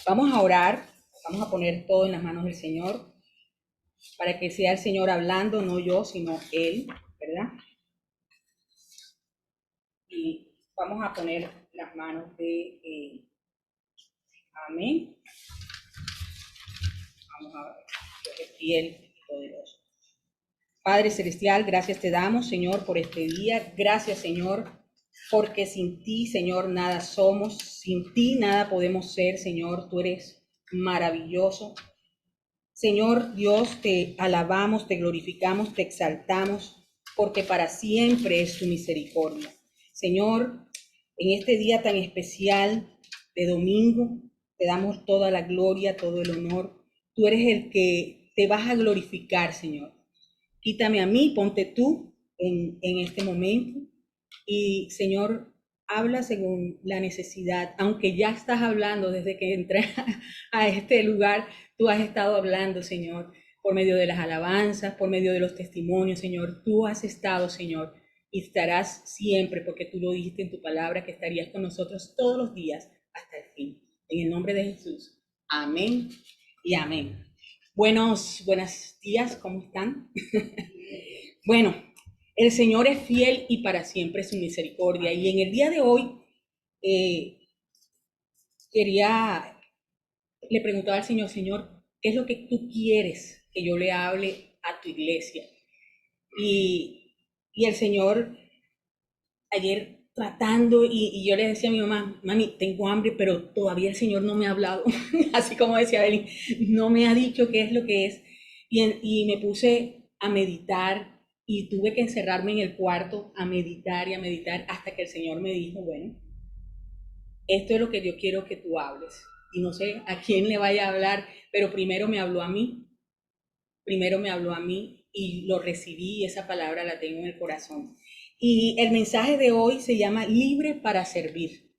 Vamos a orar, vamos a poner todo en las manos del Señor, para que sea el Señor hablando, no yo, sino Él, ¿verdad? Y vamos a poner las manos de amén. Vamos a ver, Dios es fiel y poderoso. Padre Celestial, gracias te damos, Señor, por este día. Gracias, Señor, porque sin ti, Señor, nada somos. Sin ti nada podemos ser, Señor. Tú eres maravilloso. Señor Dios, te alabamos, te glorificamos, te exaltamos, porque para siempre es tu misericordia. Señor, en este día tan especial de domingo, te damos toda la gloria, todo el honor. Tú eres el que te vas a glorificar, Señor. Quítame a mí, ponte tú en este momento. Y, Señor, habla según la necesidad, aunque ya estás hablando desde que entré a este lugar, tú has estado hablando, Señor, por medio de las alabanzas, por medio de los testimonios, Señor. Tú has estado, Señor, y estarás siempre, porque tú lo dijiste en tu palabra, que estarías con nosotros todos los días hasta el fin. En el nombre de Jesús. Amén y amén. Buenos días, ¿cómo están? Bueno, el Señor es fiel y para siempre es su misericordia. Y en el día de hoy eh, le preguntaba al Señor, Señor, ¿qué es lo que tú quieres que yo le hable a tu iglesia? Y el Señor ayer tratando, y yo le decía a mi mamá, mami, tengo hambre, pero todavía el Señor no me ha hablado, así como decía Belén, no me ha dicho qué es lo que es. Y me puse a meditar y tuve que encerrarme en el cuarto a meditar y a meditar hasta que el Señor me dijo, bueno, esto es lo que yo quiero que tú hables. Y no sé a quién le vaya a hablar, pero primero me habló a mí, y lo recibí y esa palabra la tengo en el corazón. Y el mensaje de hoy se llama libre para servir.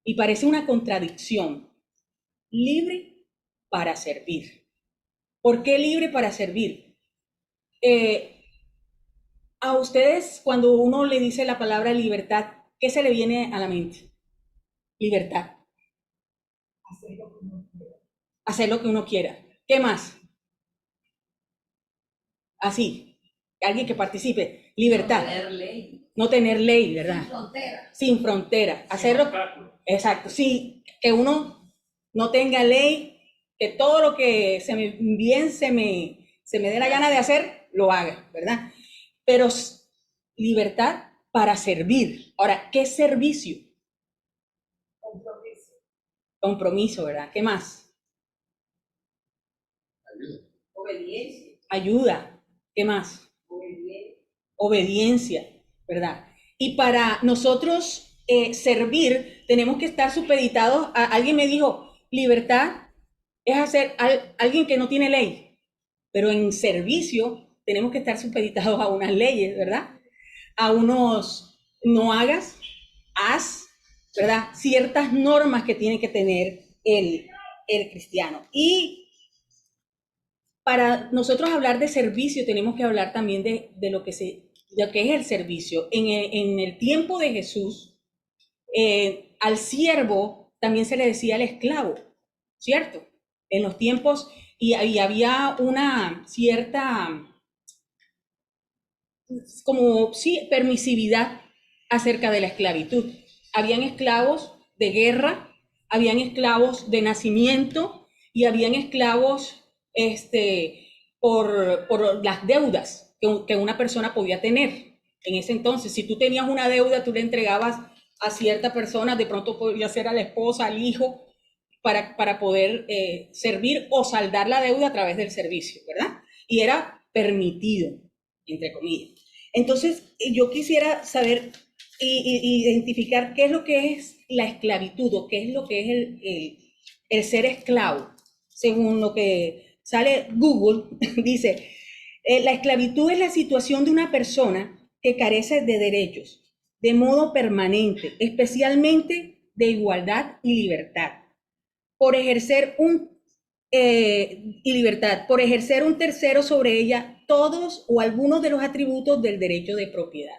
Y parece una contradicción. Libre para servir. ¿Por qué libre para servir? A ustedes, cuando uno le dice la palabra libertad, ¿qué se le viene a la mente? Libertad. Hacer lo que uno quiera. ¿Qué más? Así. Alguien que participe. Libertad. No tener ley. No tener ley, ¿verdad? Sin frontera. Sin frontera. Hacerlo. Exacto. Sí, que uno no tenga ley, que todo lo que se me dé la gana de hacer, lo haga, ¿verdad? Pero libertad para servir. Ahora, ¿qué es servicio? Compromiso. Compromiso, ¿verdad? ¿Qué más? Ayuda. Obediencia. Ayuda. ¿Qué más? Obediencia. Obediencia, ¿verdad? Y para nosotros servir, tenemos que estar supeditados a, alguien me dijo, libertad es hacer alguien que no tiene ley, pero en servicio tenemos que estar supeditados a unas leyes, ¿verdad? A unos no hagas, haz, ¿verdad? Ciertas normas que tiene que tener el cristiano. Y para nosotros hablar de servicio tenemos que hablar también de lo que es el servicio. En el tiempo de Jesús, al siervo también se le decía el esclavo, ¿cierto? En los tiempos, y había una cierta, como, sí, permisividad acerca de la esclavitud. Habían esclavos de guerra, habían esclavos de nacimiento y habían esclavos por las deudas que una persona podía tener en ese entonces. Si tú tenías una deuda, tú le entregabas a cierta persona, de pronto podría ser a la esposa, al hijo, para poder servir o saldar la deuda a través del servicio, ¿verdad? Y era permitido, entre comillas. Entonces, yo quisiera saber y identificar qué es lo que es la esclavitud o qué es lo que es el ser esclavo. Según lo que sale Google, dice, la esclavitud es la situación de una persona que carece de derechos de modo permanente, especialmente de igualdad y libertad, por ejercer por ejercer un tercero sobre ella todos o algunos de los atributos del derecho de propiedad.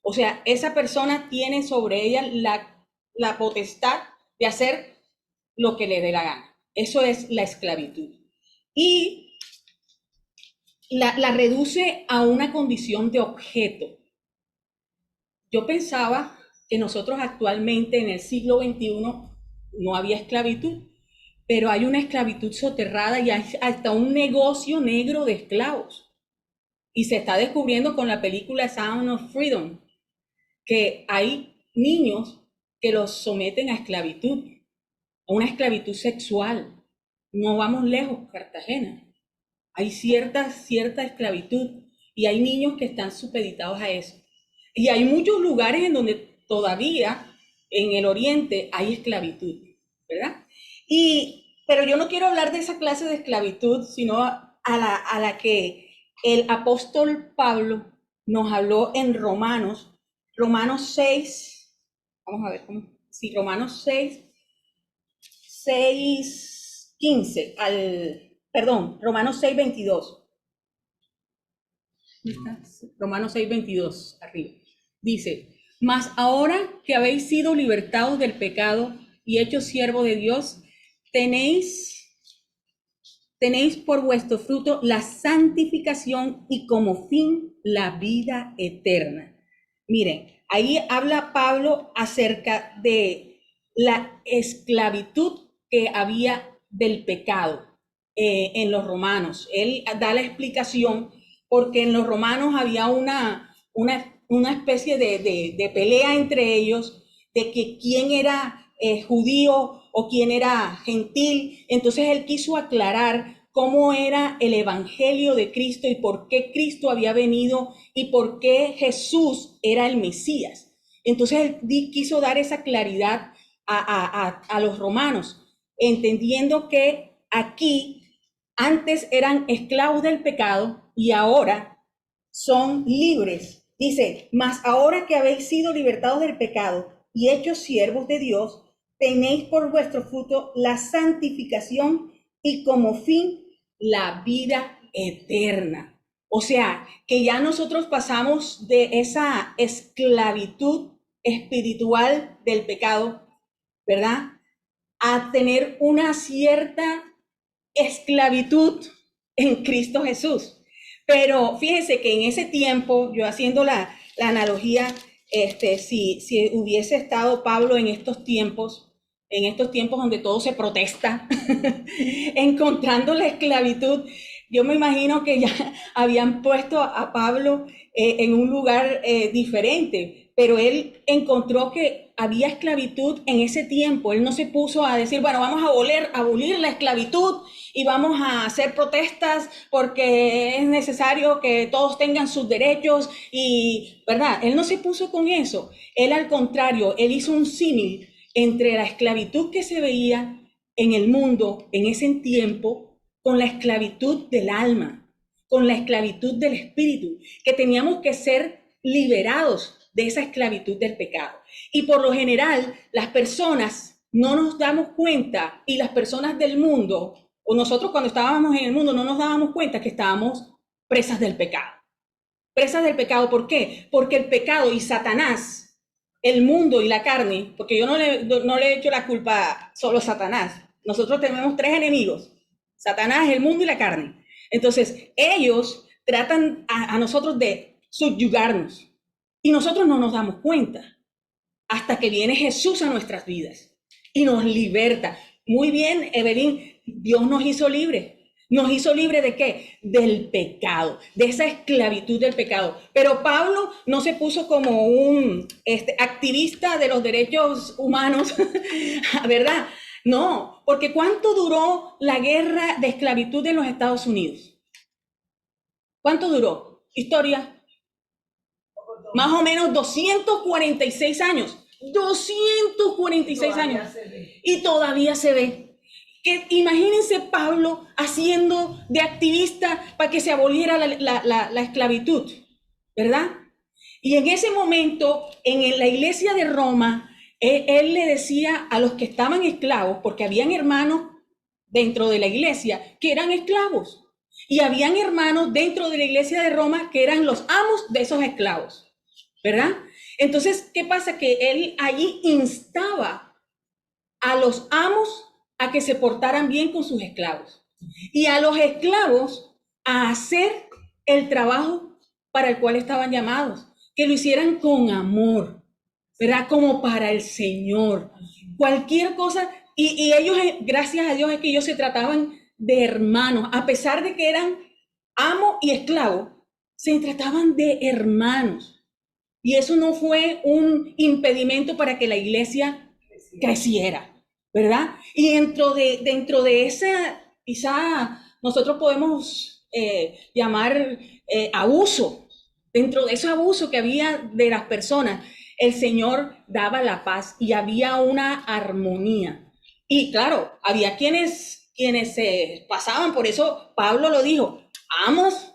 O sea, esa persona tiene sobre ella la potestad de hacer lo que le dé la gana. Eso es la esclavitud. Y la reduce a una condición de objeto. Yo pensaba que nosotros actualmente en el siglo XXI no había esclavitud, pero hay una esclavitud soterrada y hay hasta un negocio negro de esclavos. Y se está descubriendo con la película Sound of Freedom que hay niños que los someten a esclavitud, a una esclavitud sexual. No vamos lejos, Cartagena. Hay cierta esclavitud y hay niños que están supeditados a eso. Y hay muchos lugares en donde todavía en el oriente hay esclavitud, ¿verdad? Pero yo no quiero hablar de esa clase de esclavitud, sino a la que el apóstol Pablo nos habló en Romanos 6, vamos a ver cómo, sí, Romanos 6:15, Romanos 6:22. Romanos 6:22, arriba. Dice, mas ahora que habéis sido libertados del pecado y hechos siervos de Dios, tenéis por vuestro fruto la santificación y como fin la vida eterna. Miren, ahí habla Pablo acerca de la esclavitud que había del pecado en los romanos. Él da la explicación porque en los romanos había una especie de pelea entre ellos, de que quién era judío o quién era gentil. Entonces él quiso aclarar cómo era el evangelio de Cristo y por qué Cristo había venido y por qué Jesús era el Mesías. Entonces él quiso dar esa claridad a los romanos, entendiendo que aquí antes eran esclavos del pecado y ahora son libres. Dice, mas ahora que habéis sido libertados del pecado y hechos siervos de Dios, tenéis por vuestro fruto la santificación y como fin la vida eterna. O sea, que ya nosotros pasamos de esa esclavitud espiritual del pecado, ¿verdad? A tener una cierta esclavitud en Cristo Jesús. Pero fíjense que en ese tiempo, yo haciendo la analogía, si hubiese estado Pablo en estos tiempos donde todo se protesta, encontrando la esclavitud, yo me imagino que ya habían puesto a Pablo en un lugar diferente, pero él encontró que había esclavitud en ese tiempo. Él no se puso a decir, bueno, vamos a abolir la esclavitud y vamos a hacer protestas porque es necesario que todos tengan sus derechos y, ¿verdad? Él no se puso con eso. Él al contrario, él hizo un símil entre la esclavitud que se veía en el mundo en ese tiempo con la esclavitud del alma, con la esclavitud del espíritu, que teníamos que ser liberados de esa esclavitud del pecado. Y por lo general, las personas no nos damos cuenta, y las personas del mundo, o nosotros cuando estábamos en el mundo, no nos dábamos cuenta que estábamos presas del pecado. Presas del pecado, ¿por qué? Porque el pecado y Satanás, el mundo y la carne, porque yo no le he hecho la culpa solo a Satanás. Nosotros tenemos tres enemigos: Satanás, el mundo y la carne. Entonces, ellos tratan a nosotros de subyugarnos y nosotros no nos damos cuenta hasta que viene Jesús a nuestras vidas y nos liberta. Muy bien, Evelyn, Dios nos hizo libres. ¿Nos hizo libre de qué? Del pecado, de esa esclavitud del pecado. Pero Pablo no se puso como un activista de los derechos humanos, ¿verdad? No, porque ¿cuánto duró la guerra de esclavitud en los Estados Unidos? ¿Cuánto duró? Historia. Más o menos 246 años. 246 años. Y todavía se ve. Que imagínense Pablo haciendo de activista para que se aboliera la esclavitud, ¿verdad? Y en ese momento, en la iglesia de Roma, él le decía a los que estaban esclavos, porque habían hermanos dentro de la iglesia que eran esclavos, y habían hermanos dentro de la iglesia de Roma que eran los amos de esos esclavos, ¿verdad? Entonces, ¿qué pasa? Que él allí instaba a los amos a que se portaran bien con sus esclavos y a los esclavos a hacer el trabajo para el cual estaban llamados, que lo hicieran con amor, ¿verdad? Como para el Señor. Cualquier cosa, y ellos, gracias a Dios, es que ellos se trataban de hermanos, a pesar de que eran amo y esclavo, se trataban de hermanos. Y eso no fue un impedimento para que la iglesia creciera, ¿verdad? Y dentro de esa, quizá nosotros podemos llamar abuso, dentro de ese abuso que había de las personas, el Señor daba la paz y había una armonía. Y claro, había quienes se pasaban, por eso Pablo lo dijo, amos,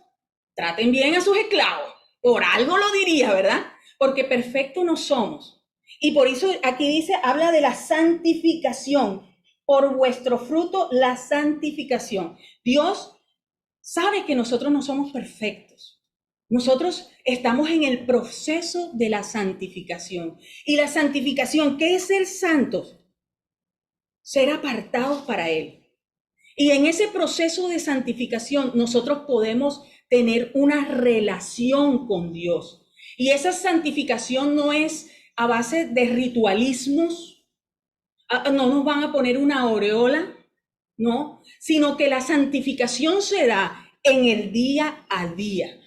traten bien a sus esclavos, por algo lo diría, ¿verdad? Porque perfectos no somos. Y por eso aquí dice, habla de la santificación, por vuestro fruto la santificación. Dios sabe que nosotros no somos perfectos. Nosotros estamos en el proceso de la santificación. Y la santificación, ¿qué es ser santos? Ser apartados para Él. Y en ese proceso de santificación nosotros podemos tener una relación con Dios. Y esa santificación no es a base de ritualismos, no nos van a poner una aureola, no, sino que la santificación se da en el día a día.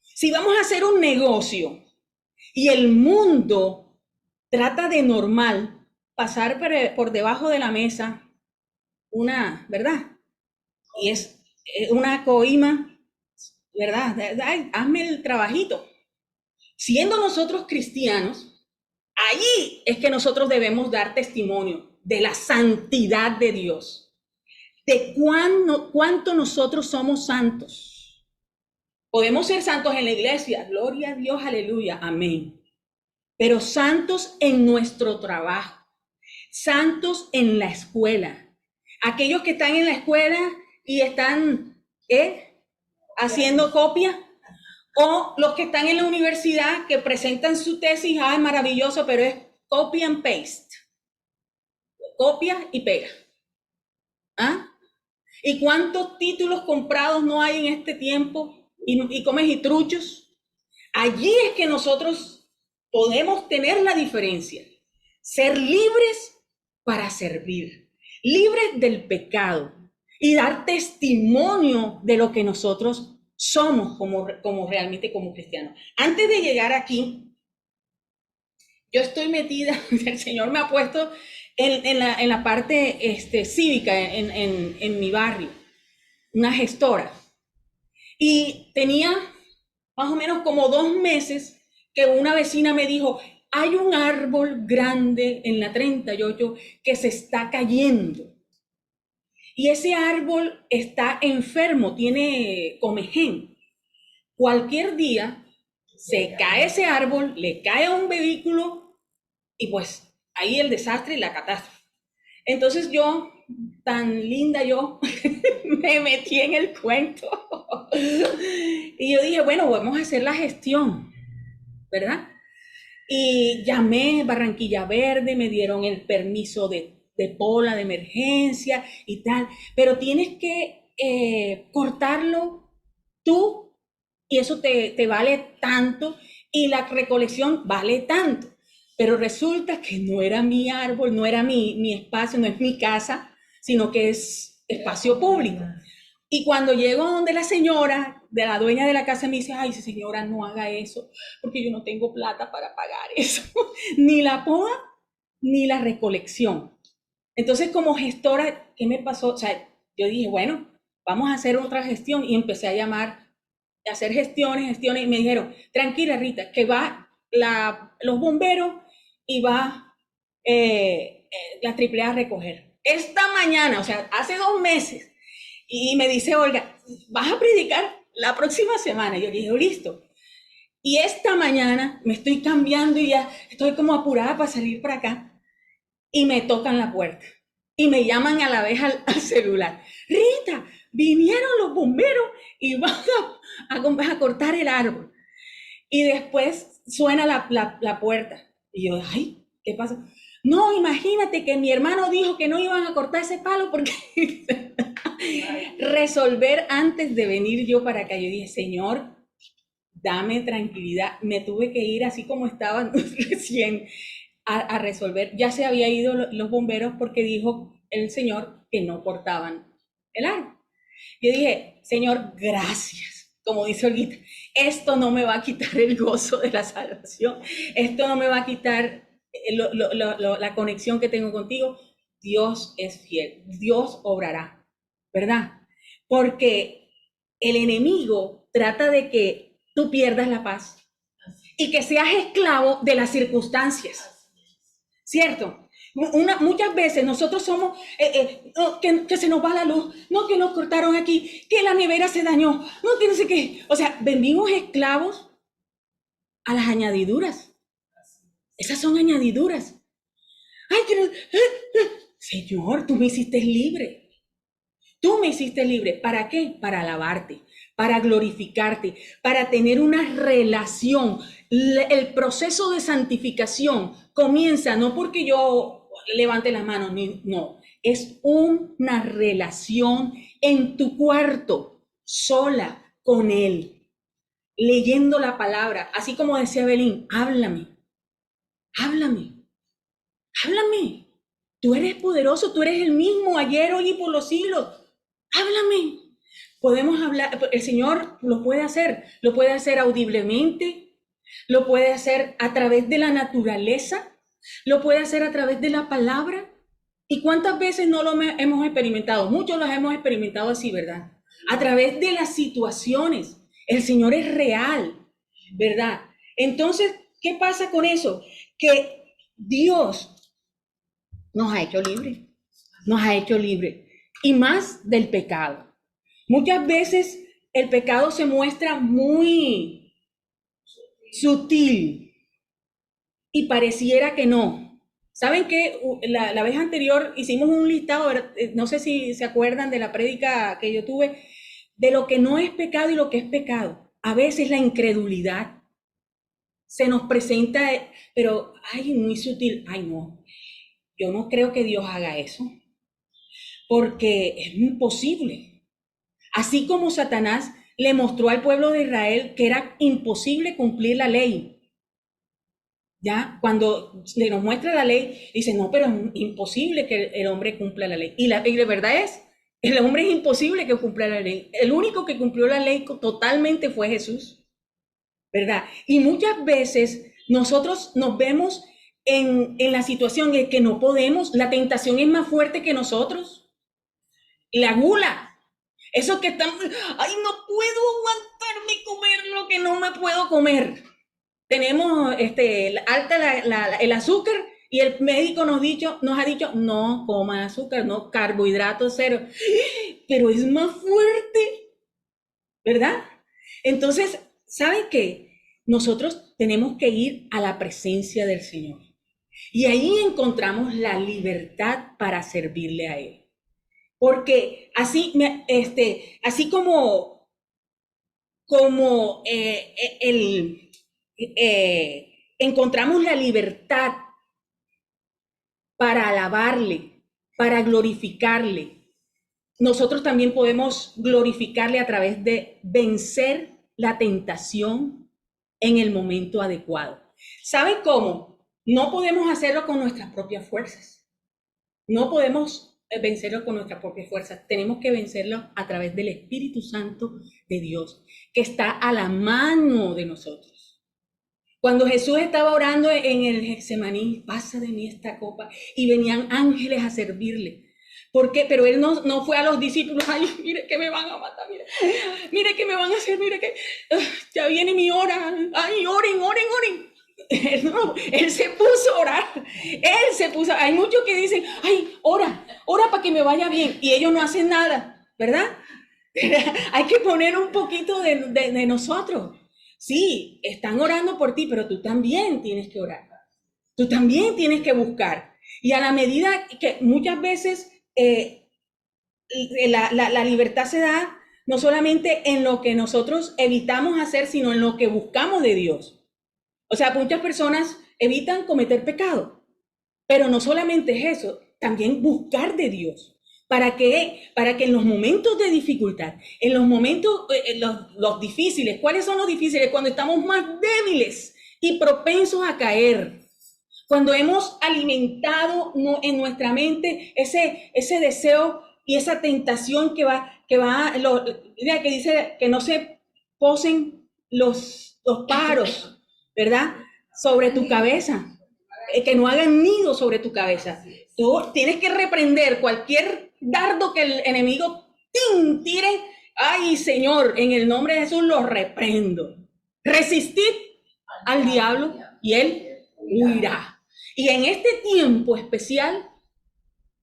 Si vamos a hacer un negocio y el mundo trata de normal pasar por debajo de la mesa una, ¿verdad? Y es una coima, ¿verdad? Ay, hazme el trabajito. Siendo nosotros cristianos, allí es que nosotros debemos dar testimonio de la santidad de Dios, de cuánto nosotros somos santos. Podemos ser santos en la iglesia, gloria a Dios, aleluya, amén. Pero santos en nuestro trabajo, santos en la escuela. Aquellos que están en la escuela y están haciendo copia, o los que están en la universidad que presentan su tesis, es maravilloso, pero es copy and paste, copia y pega. ¿Ah? ¿Y cuántos títulos comprados no hay en este tiempo? Y comes y truchos. Allí es que nosotros podemos tener la diferencia. Ser libres para servir, libres del pecado y dar testimonio de lo que nosotros somos como realmente como cristianos. Antes de llegar aquí, yo estoy metida, el Señor me ha puesto en la parte cívica en mi barrio, una gestora. Y tenía más o menos como 2 meses que una vecina me dijo, hay un árbol grande en la 38 que se está cayendo. Y ese árbol está enfermo, tiene comején. Cualquier día se cae ese árbol, le cae a un vehículo y pues ahí el desastre y la catástrofe. Entonces yo, tan linda yo, me metí en el cuento. Y yo dije, bueno, vamos a hacer la gestión, ¿verdad? Y llamé Barranquilla Verde, me dieron el permiso de poda de emergencia y tal, pero tienes que cortarlo tú y eso te vale tanto y la recolección vale tanto. Pero resulta que no era mi árbol, no era mi espacio, no es mi casa, sino que es espacio público. Y cuando llego donde la señora, de la dueña de la casa, me dice, ay, señora, no haga eso, porque yo no tengo plata para pagar eso, ni la poda, ni la recolección. Entonces, como gestora, ¿qué me pasó? O sea, yo dije, bueno, vamos a hacer otra gestión y empecé a llamar, a hacer gestiones, y me dijeron, tranquila, Rita, que va los bomberos y va la AAA a recoger. Esta mañana, o sea, hace 2 meses, y me dice, Olga, ¿vas a predicar la próxima semana? Y yo dije, listo. Y esta mañana me estoy cambiando y ya estoy como apurada para salir para acá. Y me tocan la puerta. Y me llaman a la vez al celular. Rita, vinieron los bomberos y van a cortar el árbol. Y después suena la puerta. Y yo, ay, ¿Qué pasa? No, imagínate que mi hermano dijo que no iban a cortar ese palo porque resolver antes de venir yo para acá. Yo dije, Señor, dame tranquilidad. Me tuve que ir así como estaban recién a resolver. Ya se había ido los bomberos porque dijo el Señor que no cortaban el árbol. Yo dije, Señor, gracias. Como dice Olguita, esto no me va a quitar el gozo de la salvación. Esto no me va a quitar la conexión que tengo contigo. Dios es fiel. Dios obrará, ¿verdad? Porque el enemigo trata de que tú pierdas la paz y que seas esclavo de las circunstancias, ¿cierto? Muchas veces nosotros somos, no, que se nos va la luz, no, que nos cortaron aquí, que la nevera se dañó, no, que no sé qué. O sea, venimos esclavos a las añadiduras. Esas son añadiduras. Ay, que no, Señor, tú me hiciste libre. Tú me hiciste libre. ¿Para qué? Para alabarte, para glorificarte, para tener una relación. El proceso de santificación comienza no porque yo levante las manos, no. Es una relación en tu cuarto, sola con Él, leyendo la palabra. Así como decía Belín, háblame, háblame, háblame. Tú eres poderoso, tú eres el mismo ayer, hoy y por los siglos. Háblame. Podemos hablar, el Señor lo puede hacer audiblemente, lo puede hacer a través de la naturaleza, lo puede hacer a través de la palabra. ¿Y cuántas veces no lo hemos experimentado? Muchos los hemos experimentado así, ¿verdad? A través de las situaciones. El Señor es real, ¿verdad? Entonces, ¿qué pasa con eso? Que Dios nos ha hecho libre, nos ha hecho libre, y más del pecado. Muchas veces el pecado se muestra muy sutil y pareciera que no. ¿Saben qué? La vez anterior hicimos un listado, no sé si se acuerdan de la prédica que yo tuve, de lo que no es pecado y lo que es pecado. A veces la incredulidad se nos presenta, pero, ay, muy sutil. Ay, no, yo no creo que Dios haga eso, porque es imposible. Así como Satanás le mostró al pueblo de Israel que era imposible cumplir la ley. Ya, cuando le nos muestra la ley, dice, no, pero es imposible que el hombre cumpla la ley. Y la verdad es, el hombre es imposible que cumpla la ley. El único que cumplió la ley totalmente fue Jesús, ¿verdad? Y muchas veces nosotros nos vemos en la situación en que no podemos, la tentación es más fuerte que nosotros. La gula, eso que están, ay, no puedo aguantarme comer lo que no me puedo comer. Tenemos alta el azúcar y el médico nos ha dicho, no coma azúcar, no, carbohidratos cero. Pero es más fuerte, ¿verdad? Entonces, ¿saben qué? Nosotros tenemos que ir a la presencia del Señor. Y ahí encontramos la libertad para servirle a Él. Porque así, así como encontramos la libertad para alabarle, para glorificarle, nosotros también podemos glorificarle a través de vencer la tentación en el momento adecuado. ¿Saben cómo? No podemos hacerlo con nuestras propias fuerzas. No podemos vencerlo con nuestras propias fuerzas. Tenemos que vencerlo a través del Espíritu Santo de Dios, que está a la mano de nosotros. Cuando Jesús estaba orando en el Getsemaní, pasa de mí esta copa, y venían ángeles a servirle. ¿Por qué? Pero él no fue a los discípulos, ay, mire que me van a matar, mire que me van a hacer, mire que ya viene mi hora, ay, oren. No, él se puso a orar, hay muchos que dicen, ay, ora para que me vaya bien, y ellos no hacen nada, ¿verdad? Hay que poner un poquito de nosotros. Sí, están orando por ti, pero tú también tienes que orar, tú también tienes que buscar, y a la medida que muchas veces la libertad se da no solamente en lo que nosotros evitamos hacer, sino en lo que buscamos de Dios. O sea, muchas personas evitan cometer pecado, Pero no solamente es eso, también buscar de Dios. ¿Para qué? Para que en los momentos de dificultad, en los momentos los difíciles, ¿cuáles son los difíciles? Cuando estamos más débiles y propensos a caer. Cuando hemos alimentado en nuestra mente ese deseo y esa tentación que dice que no se posen los pájaros, ¿verdad? Sobre tu cabeza, que no hagan nido sobre tu cabeza. Tú tienes que reprender cualquier dardo que el enemigo tire. Ay, Señor, en el nombre de Jesús lo reprendo. Resistid al diablo y él huirá. Y en este tiempo especial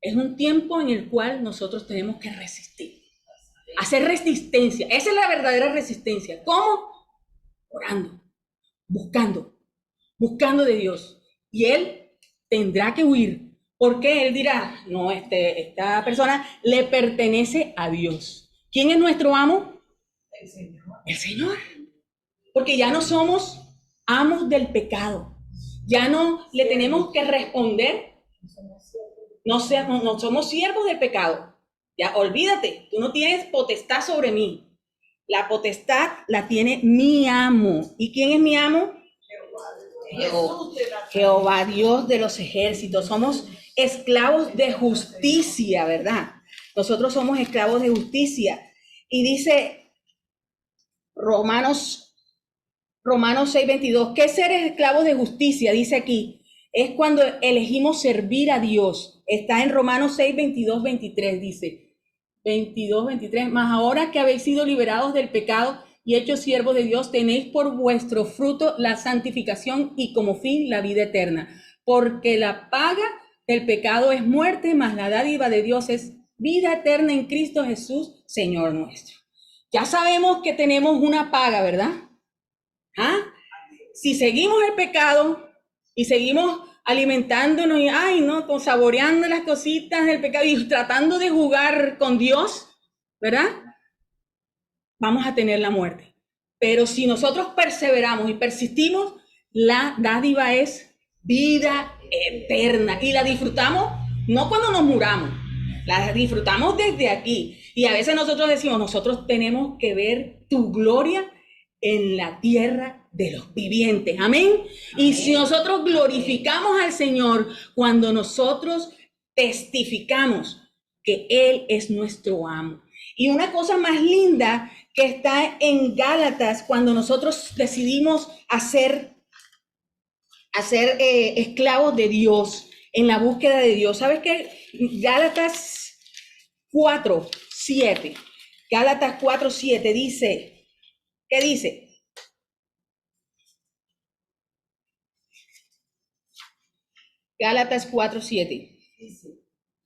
es un tiempo en el cual nosotros tenemos que resistir, hacer resistencia. Esa es la verdadera resistencia. ¿Cómo? Orando, buscando de Dios. Y él tendrá que huir, porque él dirá, no, esta persona le pertenece a Dios. ¿Quién es nuestro amo? El Señor. El Señor. Porque ya no somos amos del pecado. Ya no le tenemos que responder. No somos siervos del pecado. Ya, olvídate, tú no tienes potestad sobre mí. La potestad la tiene mi amo. ¿Y quién es mi amo? Jehová, Dios de los ejércitos. Somos esclavos de justicia, ¿verdad? Nosotros somos esclavos de justicia. Y dice Romanos 6:22, ¿qué seres esclavos de justicia? Dice aquí, es cuando elegimos servir a Dios. Está en Romanos 6:22-23, dice, 22-23, mas ahora que habéis sido liberados del pecado y hechos siervos de Dios, tenéis por vuestro fruto la santificación y como fin la vida eterna. Porque la paga del pecado es muerte, mas la dádiva de Dios es vida eterna en Cristo Jesús, Señor nuestro. Ya sabemos que tenemos una paga, ¿verdad? ¿Ah? Si seguimos el pecado y seguimos alimentándonos y, saboreando las cositas del pecado y tratando de jugar con Dios, ¿verdad? Vamos a tener la muerte. Pero si nosotros perseveramos y persistimos, la dádiva es vida eterna y la disfrutamos no cuando nos muramos, la disfrutamos desde aquí. Y a veces nosotros decimos, nosotros tenemos que ver tu gloria en la tierra de los vivientes. Amén. Y si nosotros glorificamos al Señor cuando nosotros testificamos que Él es nuestro amo. Y una cosa más linda que está en Gálatas, cuando nosotros decidimos hacer esclavos de Dios, en la búsqueda de Dios. ¿Sabes qué? Gálatas 4:7. Gálatas 4:7 dice, ¿qué dice? Gálatas 4:7. Dice,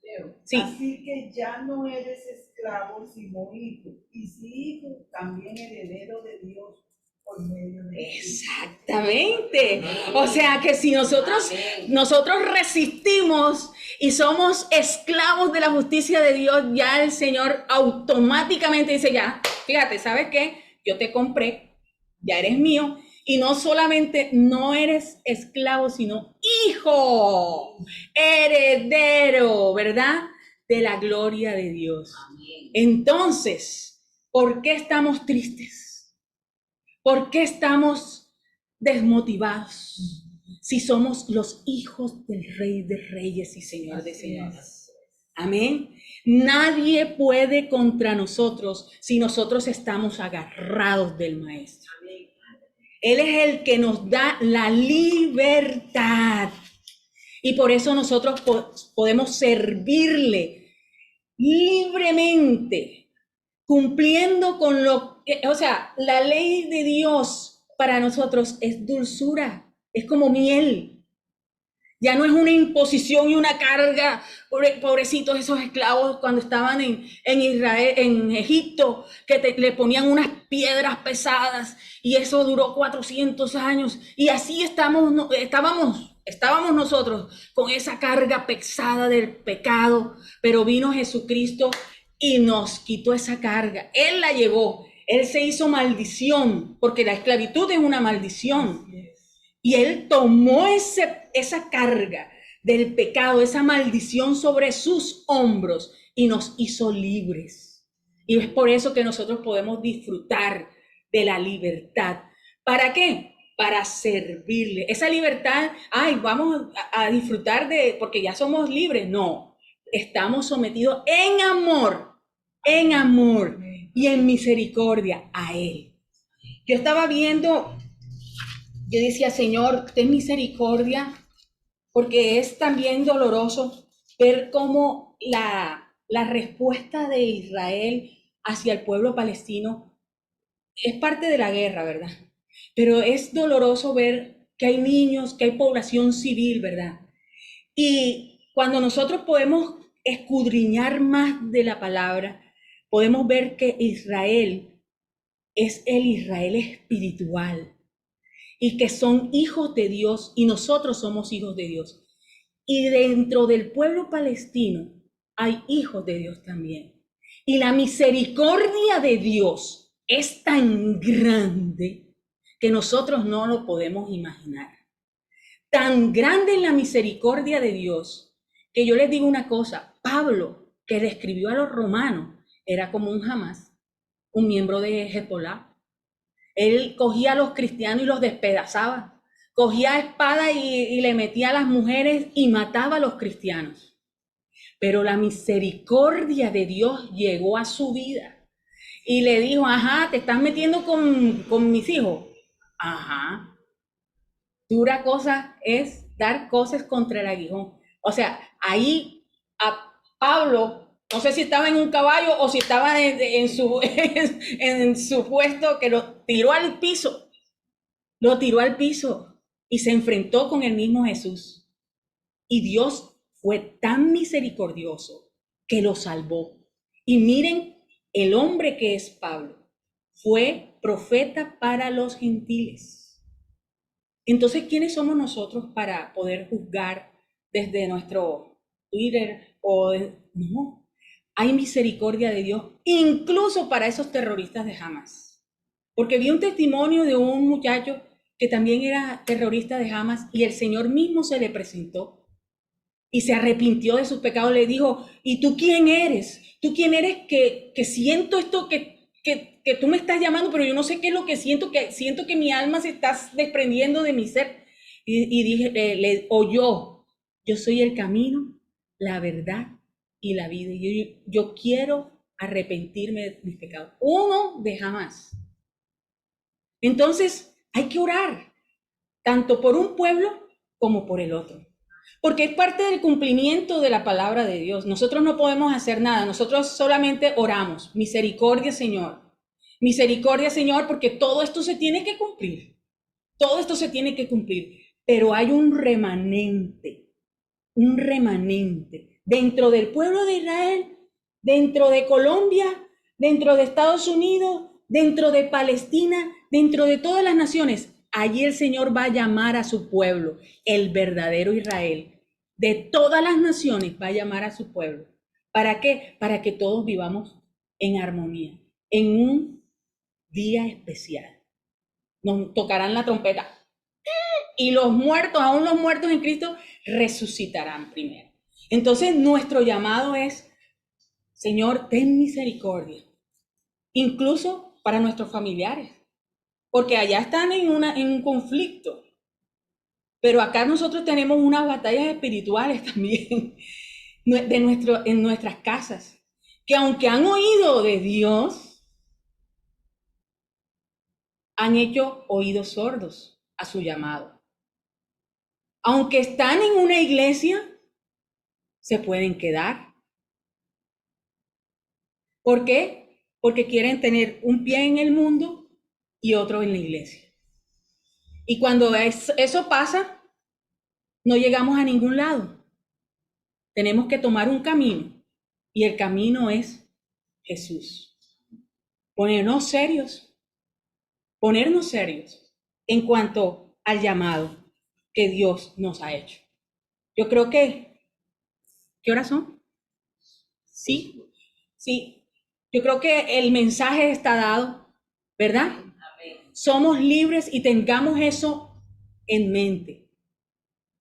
Leo, Sí. así que ya no eres esclavo, sino hijo, y si hijo, también heredero de Dios por medio de Cristo. Exactamente. O sea que si nosotros resistimos y somos esclavos de la justicia de Dios, ya el Señor automáticamente dice, ya, fíjate, ¿sabes qué? Yo te compré, ya eres mío. Y no solamente no eres esclavo, sino hijo, heredero, ¿verdad? De la gloria de Dios. Entonces, ¿por qué estamos tristes? ¿Por qué estamos desmotivados? Si somos los hijos del Rey de Reyes y Señor de Señores. Amén. Nadie puede contra nosotros si nosotros estamos agarrados del Maestro. Él es el que nos da la libertad. Y por eso nosotros podemos servirle libremente, cumpliendo con la ley de Dios para nosotros es dulzura, es como miel. Ya no es una imposición y una carga, pobrecitos esos esclavos cuando estaban en Israel, en Egipto, que le ponían unas piedras pesadas y eso duró 400 años. Y así estábamos nosotros con esa carga pesada del pecado, pero vino Jesucristo y nos quitó esa carga. Él la llevó, Él se hizo maldición, porque la esclavitud es una maldición. Y Él tomó esa carga del pecado, esa maldición sobre sus hombros y nos hizo libres. Y es por eso que nosotros podemos disfrutar de la libertad. ¿Para qué? Para servirle. Esa libertad, ay, vamos a disfrutar de, porque ya somos libres. No, estamos sometidos en amor y en misericordia a Él. Yo estaba viendo, yo decía, Señor, ten misericordia, porque es también doloroso ver cómo la respuesta de Israel hacia el pueblo palestino es parte de la guerra, ¿verdad? Pero es doloroso ver que hay niños, que hay población civil, ¿verdad? Y cuando nosotros podemos escudriñar más de la palabra, podemos ver que Israel es el Israel espiritual y que son hijos de Dios y nosotros somos hijos de Dios. Y dentro del pueblo palestino hay hijos de Dios también. Y la misericordia de Dios es tan grande que nosotros no lo podemos imaginar. Tan grande es la misericordia de Dios que yo les digo una cosa, Pablo, que le escribió a los romanos, era como un Hamás, un miembro de Hezbolá. Él cogía a los cristianos y los despedazaba. Cogía espada y le metía a las mujeres y mataba a los cristianos. Pero la misericordia de Dios llegó a su vida y le dijo, ajá, te estás metiendo con mis hijos. Ajá. Dura cosa es dar cosas contra el aguijón. O sea, ahí a Pablo, no sé si estaba en un caballo o si estaba en su puesto, que lo tiró al piso. Lo tiró al piso y se enfrentó con el mismo Jesús. Y Dios fue tan misericordioso que lo salvó. Y miren, el hombre que es Pablo fue profeta para los gentiles. Entonces, ¿quiénes somos nosotros para poder juzgar desde nuestro Twitter no? Hay misericordia de Dios, incluso para esos terroristas de Hamas. Porque vi un testimonio de un muchacho que también era terrorista de Hamas y el Señor mismo se le presentó y se arrepintió de sus pecados. Le dijo, ¿y tú quién eres? ¿Tú quién eres que siento esto que tú me estás llamando, pero yo no sé qué es lo que siento que mi alma se está desprendiendo de mi ser? Y dije, le oyó, yo soy el camino, la verdad y la vida. Y yo quiero arrepentirme de mis pecados. Uno de Hamas. Entonces, hay que orar, tanto por un pueblo como por el otro. Porque es parte del cumplimiento de la palabra de Dios. Nosotros no podemos hacer nada, nosotros solamente oramos. Misericordia, Señor. Misericordia, Señor, porque todo esto se tiene que cumplir. Todo esto se tiene que cumplir. Pero hay un remanente dentro del pueblo de Israel, dentro de Colombia, dentro de Estados Unidos, dentro de Palestina, dentro de todas las naciones. Allí el Señor va a llamar a su pueblo, el verdadero Israel. De todas las naciones va a llamar a su pueblo. ¿Para qué? Para que todos vivamos en armonía, en un día especial. Nos tocarán la trompeta y los muertos, aún los muertos en Cristo, resucitarán primero. Entonces nuestro llamado es, Señor, ten misericordia, incluso para nuestros familiares, porque allá están en un conflicto, pero acá nosotros tenemos unas batallas espirituales también en nuestras casas, que aunque han oído de Dios, han hecho oídos sordos a su llamado. Aunque están en una iglesia, se pueden quedar. ¿Por qué? Porque quieren tener un pie en el mundo y otro en la iglesia. Y cuando eso pasa, no llegamos a ningún lado. Tenemos que tomar un camino y el camino es Jesús. Ponernos serios en cuanto al llamado que Dios nos ha hecho. Yo creo que, ¿qué horas son? Sí, sí. Yo creo que el mensaje está dado, ¿verdad? Amén. Somos libres y tengamos eso en mente.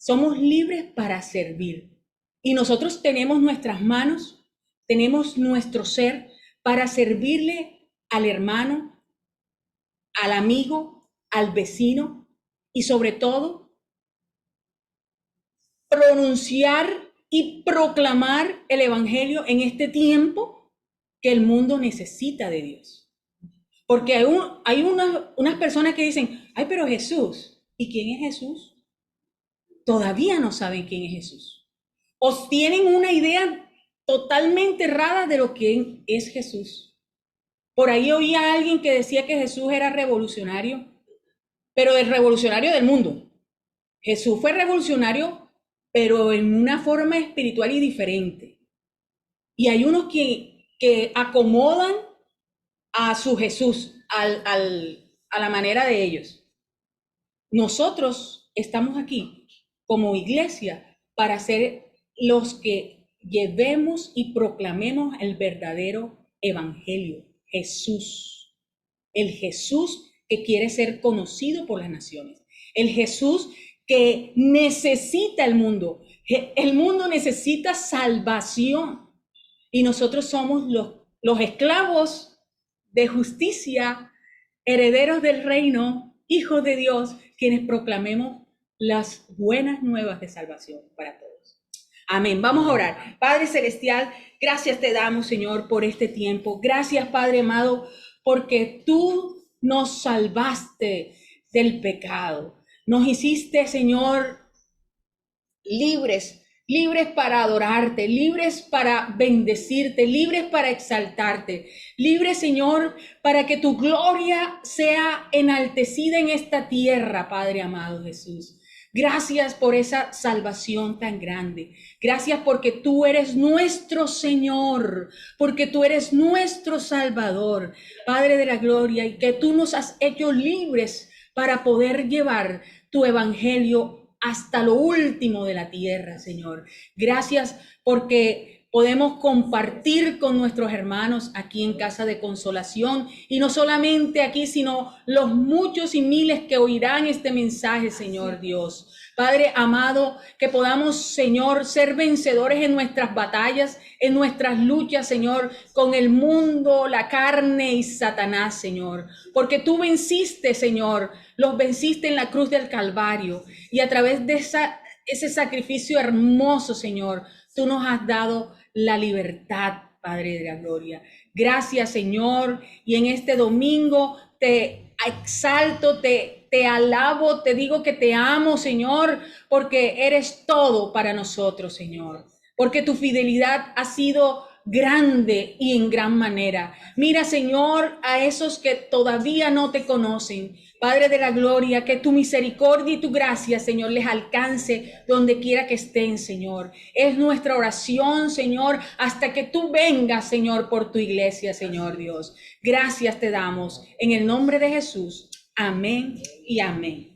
Somos libres para servir. Y nosotros tenemos nuestras manos, tenemos nuestro ser para servirle al hermano, al amigo, al vecino y sobre todo pronunciar y proclamar el evangelio en este tiempo que el mundo necesita de Dios. Porque hay unas personas que dicen, ay, pero Jesús, ¿y quién es Jesús? Todavía no saben quién es Jesús. O tienen una idea totalmente errada de lo que es Jesús. Por ahí oí a alguien que decía que Jesús era revolucionario, pero el revolucionario del mundo. Jesús fue revolucionario, pero en una forma espiritual y diferente. Y hay unos que acomodan a su Jesús, a la manera de ellos. Nosotros estamos aquí como iglesia para ser los que llevemos y proclamemos el verdadero evangelio, Jesús. El Jesús que quiere ser conocido por las naciones. El Jesús que necesita el mundo. El mundo necesita salvación. Y nosotros somos los esclavos de justicia, herederos del reino, hijos de Dios, quienes proclamemos las buenas nuevas de salvación para todos. Amén. Vamos a orar. Padre Celestial, gracias te damos, Señor, por este tiempo. Gracias, Padre amado, porque tú nos salvaste del pecado. Nos hiciste, Señor, libres para adorarte, libres para bendecirte, libres para exaltarte, libres, Señor, para que tu gloria sea enaltecida en esta tierra, Padre amado Jesús. Gracias por esa salvación tan grande. Gracias porque tú eres nuestro Señor, porque tú eres nuestro Salvador, Padre de la gloria, y que tú nos has hecho libres para poder llevar tu evangelio hasta lo último de la tierra, Señor. Gracias porque podemos compartir con nuestros hermanos aquí en Casa de Consolación, y no solamente aquí, sino los muchos y miles que oirán este mensaje, Señor Dios. Padre amado, que podamos, Señor, ser vencedores en nuestras batallas, en nuestras luchas, Señor, con el mundo, la carne y Satanás, Señor. Porque tú venciste, Señor, los venciste en la cruz del Calvario, y a través de ese sacrificio hermoso, Señor, tú nos has dado la libertad, Padre de la gloria. Gracias, Señor, y en este domingo te exalto, te alabo, te digo que te amo, Señor, porque eres todo para nosotros, Señor, porque tu fidelidad ha sido grande y en gran manera. Mira, Señor, a esos que todavía no te conocen, Padre de la gloria, que tu misericordia y tu gracia, Señor, les alcance donde quiera que estén, Señor. Es nuestra oración, Señor, hasta que tú vengas, Señor, por tu iglesia, Señor Dios. Gracias te damos en el nombre de Jesús. Amén y amén.